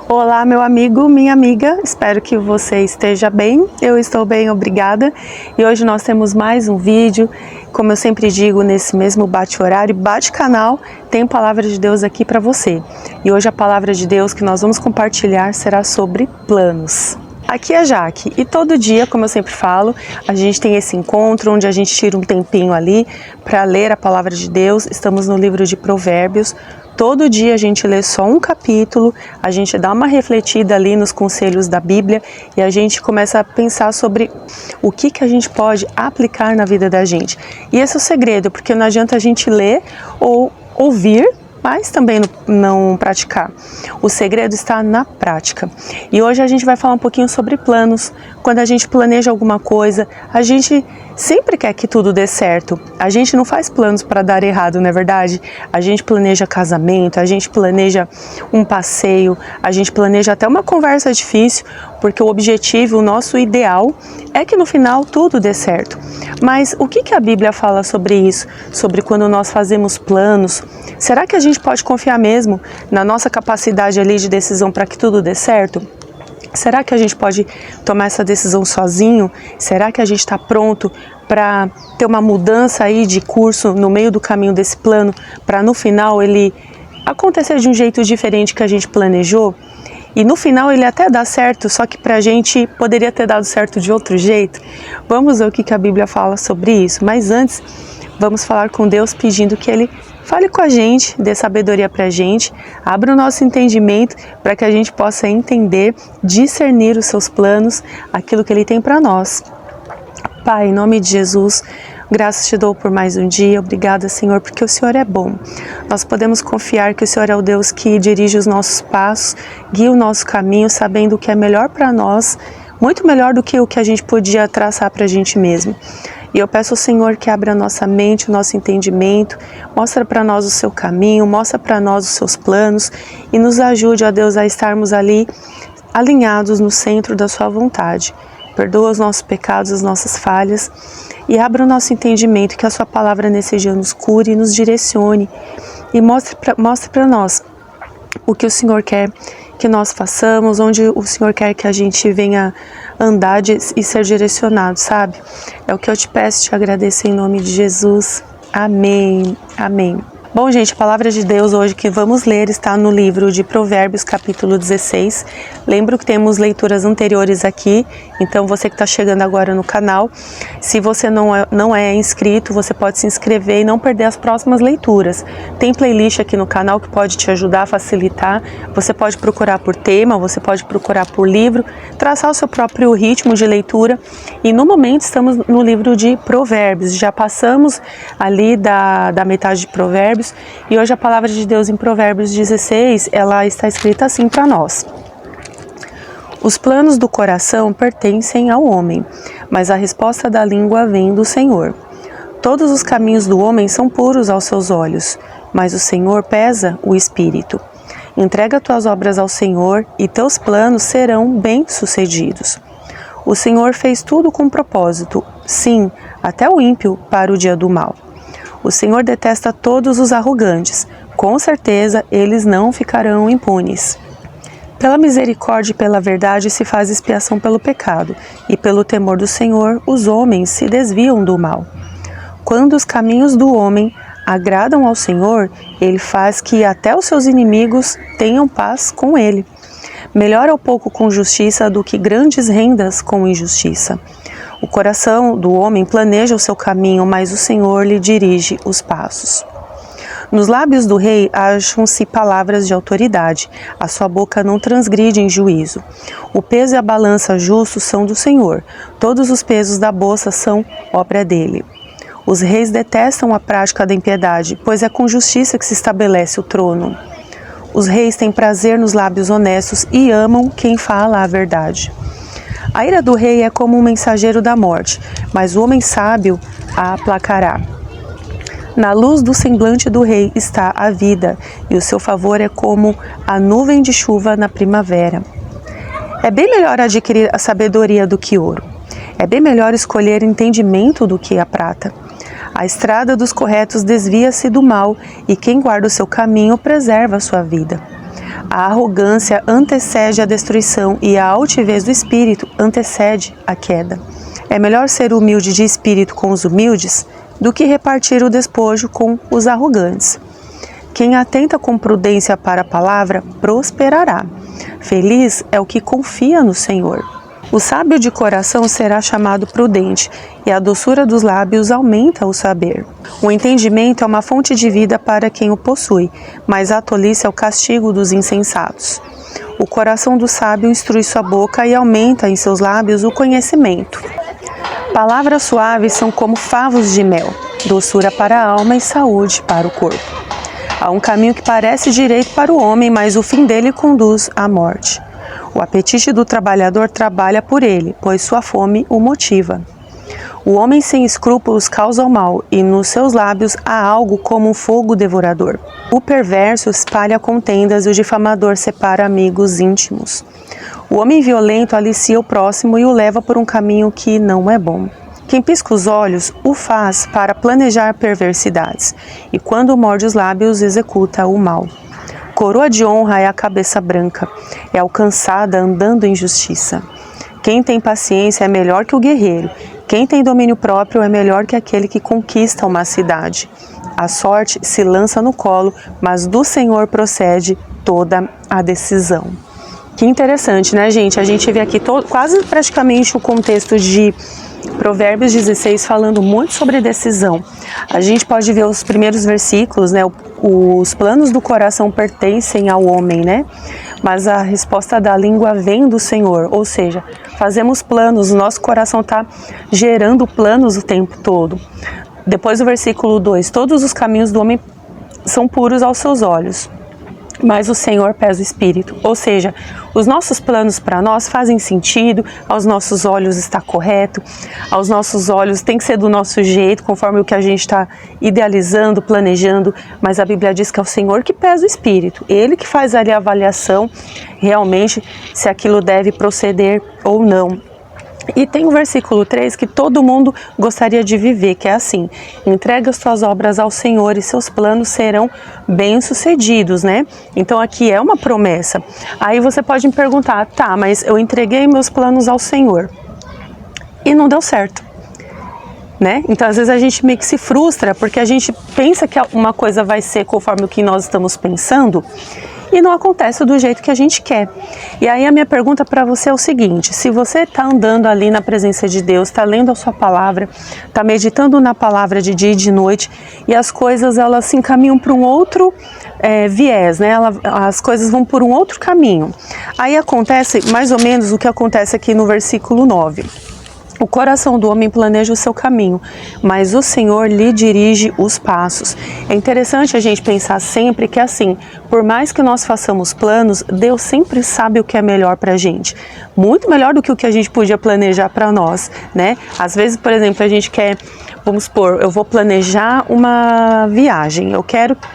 Olá, meu amigo, minha amiga, espero que você esteja bem, eu estou bem, obrigada. E hoje nós temos mais um vídeo, como eu sempre digo, nesse mesmo bate-horário, bate-canal, tem palavra de Deus aqui para você. E hoje a palavra de Deus que nós vamos compartilhar será sobre planos. Aqui é a Jaque e todo dia, como eu sempre falo, a gente tem esse encontro onde a gente tira um tempinho ali para ler a palavra de Deus. Estamos no livro de Provérbios. Todo dia a gente lê só um capítulo, a gente dá uma refletida ali nos conselhos da Bíblia e a gente começa a pensar sobre o que a gente pode aplicar na vida da gente. E esse é o segredo, porque não adianta a gente ler ou ouvir, mas também não praticar. O segredo está na prática. E hoje a gente vai falar um pouquinho sobre planos. Quando a gente planeja alguma coisa, a gente sempre quer que tudo dê certo. A gente não faz planos para dar errado, não é verdade? A gente planeja casamento, a gente planeja um passeio, a gente planeja até uma conversa difícil, porque o objetivo, o nosso ideal é que no final tudo dê certo. Mas o que a Bíblia fala sobre isso? Sobre quando nós fazemos planos? Será que a gente pode confiar mesmo na nossa capacidade ali de decisão para que tudo dê certo? Será que a gente pode tomar essa decisão sozinho? Será que a gente está pronto para ter uma mudança aí de curso no meio do caminho desse plano, para no final ele acontecer de um jeito diferente que a gente planejou? E no final ele até dá certo, só que pra gente poderia ter dado certo de outro jeito. Vamos ver o que a Bíblia fala sobre isso. Mas antes, vamos falar com Deus pedindo que Ele fale com a gente, dê sabedoria pra gente, abra o nosso entendimento para que a gente possa entender, discernir os seus planos, aquilo que Ele tem para nós. Pai, em nome de Jesus, graças te dou por mais um dia. Obrigada, Senhor, porque o Senhor é bom. Nós podemos confiar que o Senhor é o Deus que dirige os nossos passos, guia o nosso caminho, sabendo o que é melhor para nós, muito melhor do que o que a gente podia traçar para a gente mesmo. E eu peço ao Senhor que abra a nossa mente, o nosso entendimento, mostra para nós o seu caminho, mostra para nós os seus planos e nos ajude, ó Deus, a estarmos ali alinhados no centro da sua vontade. Perdoa os nossos pecados, as nossas falhas e abra o nosso entendimento, que a sua palavra nesse dia nos cure e nos direcione e mostre para nós o que o Senhor quer que nós façamos, onde o Senhor quer que a gente venha andar e ser direcionado, sabe? É o que eu te peço, te agradeço em nome de Jesus. Amém. Amém. Bom, gente, a palavra de Deus hoje que vamos ler está no livro de Provérbios, capítulo 16. Lembro que temos leituras anteriores aqui, então você que está chegando agora no canal, se você não é inscrito, você pode se inscrever e não perder as próximas leituras. Tem playlist aqui no canal que pode te ajudar a facilitar. Você pode procurar por tema, você pode procurar por livro, traçar o seu próprio ritmo de leitura. E no momento estamos no livro de Provérbios, já passamos ali da metade de Provérbios. E hoje a palavra de Deus em Provérbios 16, ela está escrita assim para nós. Os planos do coração pertencem ao homem, mas a resposta da língua vem do Senhor. Todos os caminhos do homem são puros aos seus olhos, mas o Senhor pesa o espírito. Entrega tuas obras ao Senhor e teus planos serão bem-sucedidos. O Senhor fez tudo com propósito, sim, até o ímpio para o dia do mal. O Senhor detesta todos os arrogantes, com certeza eles não ficarão impunes. Pela misericórdia e pela verdade se faz expiação pelo pecado, e pelo temor do Senhor os homens se desviam do mal. Quando os caminhos do homem agradam ao Senhor, ele faz que até os seus inimigos tenham paz com ele. Melhor é o pouco com justiça do que grandes rendas com injustiça. O coração do homem planeja o seu caminho, mas o Senhor lhe dirige os passos. Nos lábios do rei acham-se palavras de autoridade, a sua boca não transgride em juízo. O peso e a balança justos são do Senhor, todos os pesos da bolsa são obra dele. Os reis detestam a prática da impiedade, pois é com justiça que se estabelece o trono. Os reis têm prazer nos lábios honestos e amam quem fala a verdade. A ira do rei é como um mensageiro da morte, mas o homem sábio a aplacará. Na luz do semblante do rei está a vida, e o seu favor é como a nuvem de chuva na primavera. É bem melhor adquirir a sabedoria do que ouro. É bem melhor escolher entendimento do que a prata. A estrada dos corretos desvia-se do mal, e quem guarda o seu caminho preserva a sua vida. A arrogância antecede a destruição e a altivez do espírito antecede a queda. É melhor ser humilde de espírito com os humildes do que repartir o despojo com os arrogantes. Quem atenta com prudência para a palavra prosperará. Feliz é o que confia no Senhor. O sábio de coração será chamado prudente, e a doçura dos lábios aumenta o saber. O entendimento é uma fonte de vida para quem o possui, mas a tolice é o castigo dos insensatos. O coração do sábio instrui sua boca e aumenta em seus lábios o conhecimento. Palavras suaves são como favos de mel, doçura para a alma e saúde para o corpo. Há um caminho que parece direito para o homem, mas o fim dele conduz à morte. O apetite do trabalhador trabalha por ele, pois sua fome o motiva. O homem sem escrúpulos causa o mal, e nos seus lábios há algo como um fogo devorador. O perverso espalha contendas e o difamador separa amigos íntimos. O homem violento alicia o próximo e o leva por um caminho que não é bom. Quem pisca os olhos o faz para planejar perversidades, e quando morde os lábios executa o mal. Coroa de honra é a cabeça branca, é alcançada andando em justiça. Quem tem paciência é melhor que o guerreiro, quem tem domínio próprio é melhor que aquele que conquista uma cidade. A sorte se lança no colo, mas do Senhor procede toda a decisão. Que interessante, né, gente? A gente vê aqui quase praticamente o contexto de Provérbios 16 falando muito sobre decisão. A gente pode ver os primeiros versículos, né? Os planos do coração pertencem ao homem, né? Mas a resposta da língua vem do Senhor, ou seja, fazemos planos, o nosso coração está gerando planos o tempo todo. Depois do versículo 2, todos os caminhos do homem são puros aos seus olhos, mas o Senhor pesa o espírito, ou seja, os nossos planos para nós fazem sentido, aos nossos olhos está correto, aos nossos olhos tem que ser do nosso jeito, conforme o que a gente está idealizando, planejando, mas a Bíblia diz que é o Senhor que pesa o espírito, Ele que faz ali a avaliação realmente se aquilo deve proceder ou não. E tem o versículo 3 que todo mundo gostaria de viver, que é assim: entrega as tuas obras ao Senhor e seus planos serão bem-sucedidos, né? Então aqui é uma promessa. Aí você pode me perguntar, tá, mas eu entreguei meus planos ao Senhor e não deu certo, né? Então às vezes a gente meio que se frustra porque a gente pensa que uma coisa vai ser conforme o que nós estamos pensando e não acontece do jeito que a gente quer. E aí a minha pergunta para você é o seguinte: se você está andando ali na presença de Deus, está lendo a sua palavra, está meditando na palavra de dia e de noite, e as coisas elas se encaminham para um outro viés, né? As coisas vão por um outro caminho. Aí acontece mais ou menos o que acontece aqui no versículo 9. O coração do homem planeja o seu caminho, mas o Senhor lhe dirige os passos. É interessante a gente pensar sempre que assim, por mais que nós façamos planos, Deus sempre sabe o que é melhor para a gente. Muito melhor do que o que a gente podia planejar para nós, né? Às vezes, por exemplo, a gente quer, vamos supor, eu vou planejar uma viagem,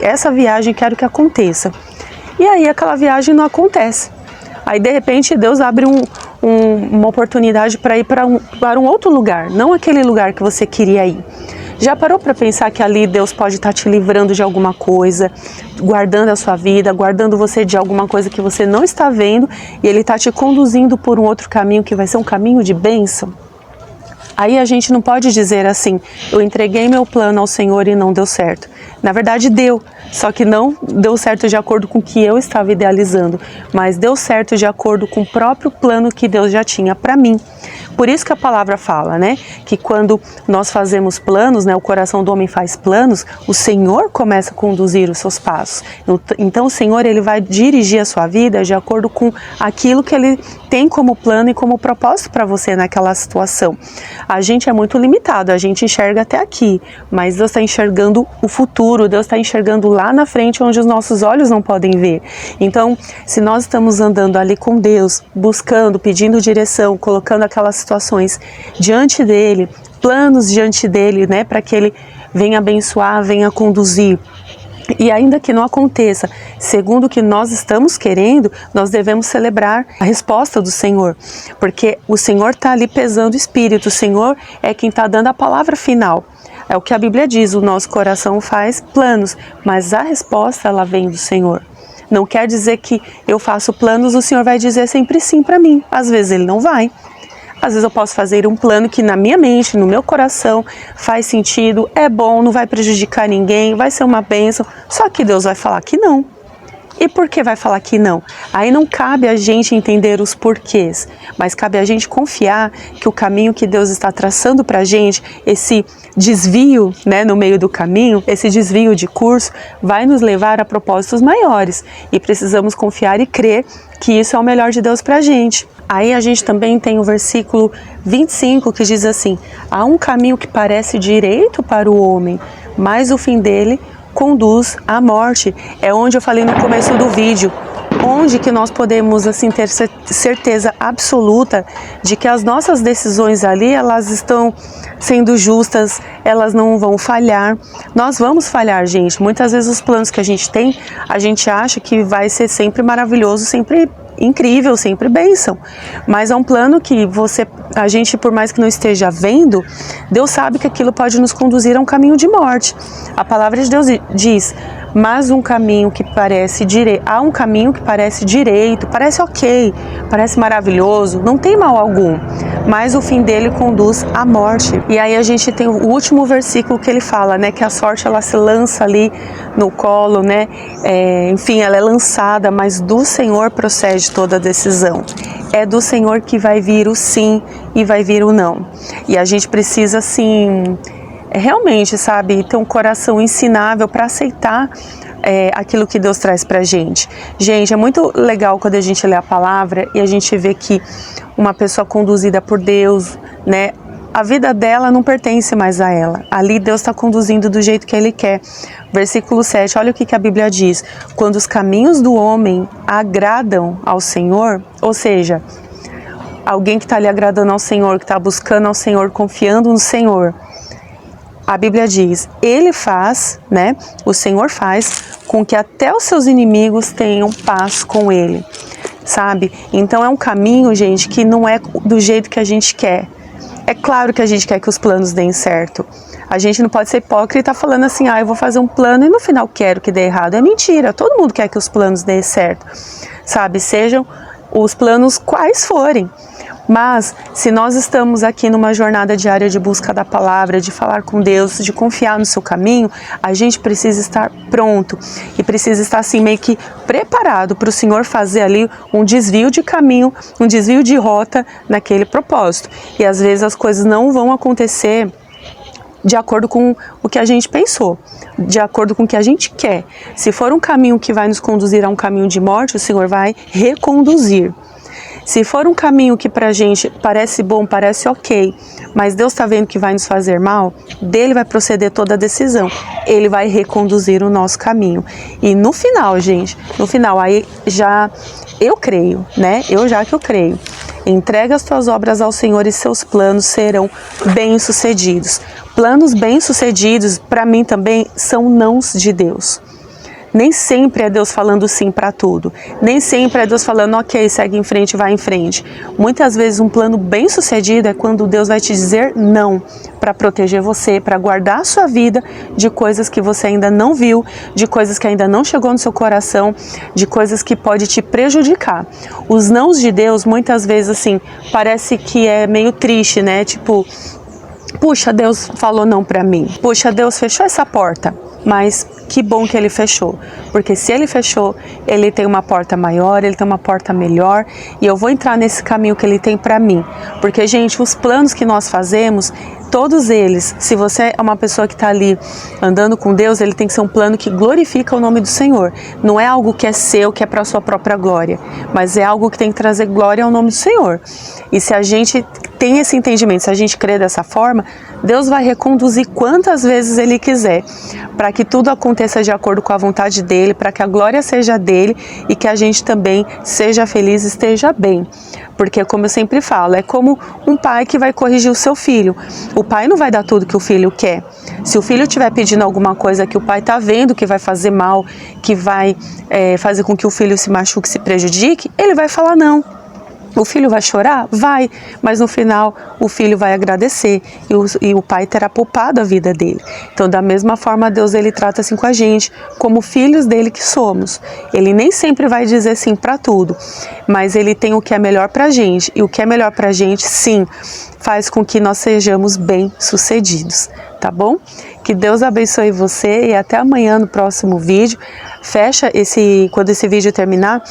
essa viagem quero que aconteça. E aí aquela viagem não acontece. Aí de repente Deus abre uma oportunidade para ir para um outro lugar, não aquele lugar que você queria ir. Já parou para pensar que ali Deus pode estar te livrando de alguma coisa, guardando a sua vida, guardando você de alguma coisa que você não está vendo, e Ele está te conduzindo por um outro caminho que vai ser um caminho de bênção? Aí a gente não pode dizer assim, eu entreguei meu plano ao Senhor e não deu certo. Na verdade deu, só que não deu certo de acordo com o que eu estava idealizando, mas deu certo de acordo com o próprio plano que Deus já tinha para mim. Por isso que a palavra fala, né, que quando nós fazemos planos, né, o coração do homem faz planos, o Senhor começa a conduzir os seus passos. Então o Senhor, Ele vai dirigir a sua vida de acordo com aquilo que Ele tem como plano e como propósito para você naquela situação. A gente é muito limitado, a gente enxerga até aqui, mas Deus está enxergando o futuro, Deus está enxergando lá na frente onde os nossos olhos não podem ver. Então, se nós estamos andando ali com Deus, buscando, pedindo direção, colocando aquelas situações diante dele, planos diante dele, né, para que ele venha abençoar, venha conduzir. E ainda que não aconteça segundo o que nós estamos querendo, nós devemos celebrar a resposta do Senhor, porque o Senhor está ali pesando o espírito, o Senhor é quem está dando a palavra final. É o que a Bíblia diz, o nosso coração faz planos, mas a resposta ela vem do Senhor. Não quer dizer que eu faço planos, o Senhor vai dizer sempre sim para mim. Às vezes Ele não vai. Às vezes eu posso fazer um plano que na minha mente, no meu coração, faz sentido, é bom, não vai prejudicar ninguém, vai ser uma bênção. Só que Deus vai falar que não. E por que vai falar que não? Aí não cabe a gente entender os porquês, mas cabe a gente confiar que o caminho que Deus está traçando para a gente, esse desvio, né, no meio do caminho, esse desvio de curso, vai nos levar a propósitos maiores. E precisamos confiar e crer que isso é o melhor de Deus para a gente. Aí a gente também tem o versículo 25 que diz assim: há um caminho que parece direito para o homem, mas o fim dele conduz à morte. É onde eu falei no começo do vídeo, onde que nós podemos assim ter certeza absoluta de que as nossas decisões ali, elas estão sendo justas, elas não vão falhar. Nós vamos falhar, gente. Muitas vezes os planos que a gente tem, a gente acha que vai ser sempre maravilhoso, sempre incrível, sempre bênção, mas é um plano que a gente, por mais que não esteja vendo, Deus sabe que aquilo pode nos conduzir a um caminho de morte. A palavra de Deus diz: mas um caminho que parece direito, há um caminho que parece direito, parece ok, parece maravilhoso, não tem mal algum, mas o fim dele conduz à morte. E aí a gente tem o último versículo que ele fala, né, que a sorte ela se lança ali no colo, né, enfim, ela é lançada, mas do Senhor procede toda a decisão. É do Senhor que vai vir o sim e vai vir o não. E a gente precisa, assim, realmente, sabe, ter um coração ensinável para aceitar aquilo que Deus traz pra gente. Gente, é muito legal quando a gente lê a palavra e a gente vê que uma pessoa conduzida por Deus, né, a vida dela não pertence mais a ela. Ali Deus está conduzindo do jeito que Ele quer. Versículo 7, olha o que a Bíblia diz: quando os caminhos do homem agradam ao Senhor, ou seja, alguém que está ali agradando ao Senhor, que está buscando ao Senhor, confiando no Senhor, a Bíblia diz, Ele faz, né, o Senhor faz com que até os seus inimigos tenham paz com Ele, sabe? Então é um caminho, gente, que não é do jeito que a gente quer. É claro que a gente quer que os planos deem certo. A gente não pode ser hipócrita falando assim, eu vou fazer um plano e no final quero que dê errado. É mentira, todo mundo quer que os planos deem certo, sabe? Sejam os planos quais forem. Mas, se nós estamos aqui numa jornada diária de busca da palavra, de falar com Deus, de confiar no seu caminho, a gente precisa estar pronto e precisa estar assim meio que preparado para o Senhor fazer ali um desvio de caminho, um desvio de rota naquele propósito. E às vezes as coisas não vão acontecer de acordo com o que a gente pensou, de acordo com o que a gente quer. Se for um caminho que vai nos conduzir a um caminho de morte, o Senhor vai reconduzir. Se for um caminho que pra gente parece bom, parece ok, mas Deus está vendo que vai nos fazer mal, dele vai proceder toda a decisão. Ele vai reconduzir o nosso caminho. E no final, gente, no final, aí já eu creio, né? Eu creio. Entrega as tuas obras ao Senhor e seus planos serão bem-sucedidos. Planos bem-sucedidos, para mim também, são nãos de Deus. Nem sempre é Deus falando sim para tudo. Nem sempre é Deus falando, ok, segue em frente, vai em frente. Muitas vezes um plano bem sucedido é quando Deus vai te dizer não, para proteger você, para guardar a sua vida de coisas que você ainda não viu, de coisas que ainda não chegou no seu coração, de coisas que pode te prejudicar. Os nãos de Deus, muitas vezes assim, parece que é meio triste, né? Tipo, puxa, Deus falou não para mim. Puxa, Deus fechou essa porta. Mas que bom que Ele fechou, porque se Ele fechou, Ele tem uma porta maior, Ele tem uma porta melhor, e eu vou entrar nesse caminho que Ele tem para mim. Porque, gente, os planos que nós fazemos, todos eles, se você é uma pessoa que está ali andando com Deus, ele tem que ser um plano que glorifica o nome do Senhor. Não é algo que é seu, que é para a sua própria glória, mas é algo que tem que trazer glória ao nome do Senhor. E se a gente tem esse entendimento, se a gente crê dessa forma, Deus vai reconduzir quantas vezes Ele quiser, para que tudo aconteça de acordo com a vontade dEle, para que a glória seja dEle e que a gente também seja feliz e esteja bem. Porque, como eu sempre falo, é como um pai que vai corrigir o seu filho. O pai não vai dar tudo que o filho quer. Se o filho estiver pedindo alguma coisa que o pai está vendo que vai fazer mal, que vai fazer com que o filho se machuque, se prejudique, ele vai falar não. O filho vai chorar? Vai, mas no final o filho vai agradecer e o pai terá poupado a vida dele. Então, da mesma forma, Deus ele trata assim com a gente, como filhos dele que somos. Ele nem sempre vai dizer sim para tudo, mas ele tem o que é melhor para a gente. E o que é melhor para a gente, sim, faz com que nós sejamos bem-sucedidos, tá bom? Que Deus abençoe você e até amanhã no próximo vídeo. Fecha quando esse vídeo terminar,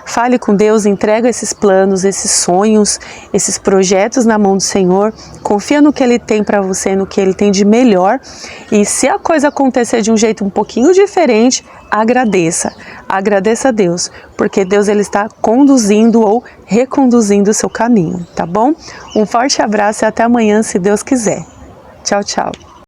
fale com Deus, entrega esses planos, esses sonhos, esses projetos na mão do Senhor. Confia no que Ele tem para você, no que Ele tem de melhor. E se a coisa acontecer de um jeito um pouquinho diferente, agradeça. Agradeça a Deus, porque Deus ele está conduzindo ou reconduzindo o seu caminho, tá bom? Um forte abraço e até amanhã, se Deus quiser. Tchau, tchau.